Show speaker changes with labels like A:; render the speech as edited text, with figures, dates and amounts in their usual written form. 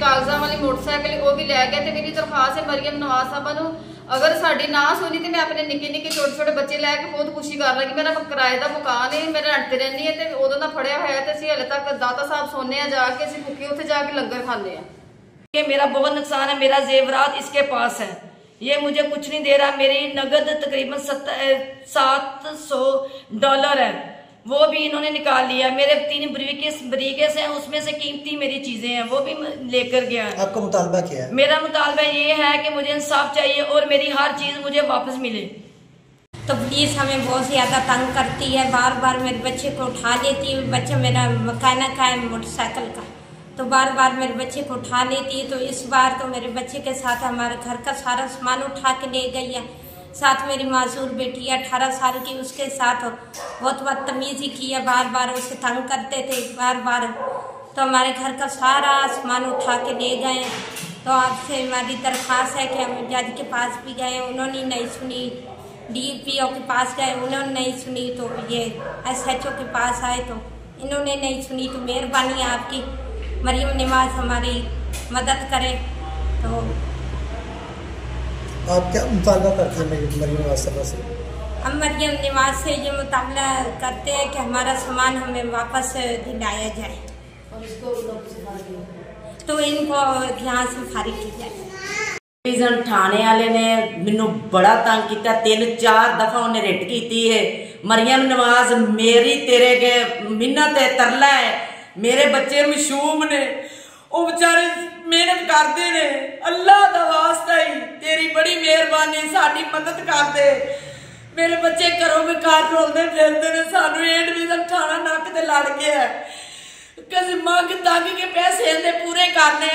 A: कागजां वाली मोटरसाइकिल वो भी लै गया। तो मेरी दरखास्त है मरियम नवाज साहबा नूं, अगर साडी ना सुनी तो मैं अपने निक्के निक्के छोटे छोटे बच्चे लैके खुदकुशी कर लगी। मेरा किराए का मकान है, मैं रेंट ते रहनी है, तो उदों दा फड़िया होया ते असीं हले तक दाता साहब सोने आ जाके, असीं भुखे उत्थे जाके लंगर खाने आ।
B: ये मेरा बहुत नुकसान है, मेरा जेवरात इसके पास है, ये मुझे कुछ नहीं दे रहा। मेरी नगद तकरीबन $700 है, वो भी इन्होंने निकाल लिया। मेरे 3 ब्रीकेस हैं, उसमें से कीमती मेरी चीजें हैं, वो भी लेकर गया।
C: आपका मुतालबा क्या है?
B: मेरा मुतालबा ये है कि मुझे इंसाफ चाहिए और मेरी हर चीज मुझे वापस मिले।
D: तो पुलिस हमें बहुत ज्यादा तंग करती है, बार बार मेरे बच्चे को उठा लेती है। बच्चा मेरा मैकेनिक है मोटरसाइकिल का, तो बार बार मेरे बच्चे को उठा लेती है। तो इस बार तो मेरे बच्चे के साथ हमारे घर का सारा सामान उठा के ले गई है। साथ मेरी मासूर बेटी है 18 साल की, उसके साथ बहुत बदतमीजी की है, बार बार उसे तंग करते थे बार बार। तो हमारे घर का सारा सामान उठा के ले गए। तो आपसे हमारी दरख्वास्त है कि हम जज के पास भी गए, उन्होंने नहीं सुनी। DPO के पास गए, उन्होंने नहीं सुनी। तो ये SHO के पास आए तो इन्होंने नहीं सुनी। तो मेहरबानी आपकी मरियम नवाज हमारी मदद करे। तो
C: आप क्या मुतालबा करते हैं मरियम नवाज साहबा से?
D: हम मरियम नवाज से ये मुतालबा करते हैं कि हमारा सामान हमें वापस दिलाया जाए, तो इनको यहाँ से फारिग की जाए।
E: डिवीजन थाने वाले ने मैनू बड़ा तंग किया, 3-4 दफा उन्हें रिट की है। मरियम नवाज मेरी तेरे के मिन्नत है, तरला है, मेरे बच्चे मशूम ने, वो बेचारे मेहनत करते ने। अल्लाह दा वास्ता ही तेरी बड़ी मेहरबानी, साडी मदद कर दे। मेरे बच्चे घरों में कार रोलते फिरते ने, सानू ए डिवीजन थाना नक ते लड़ गया। किसी मंग तंग के पैसे पूरे करने।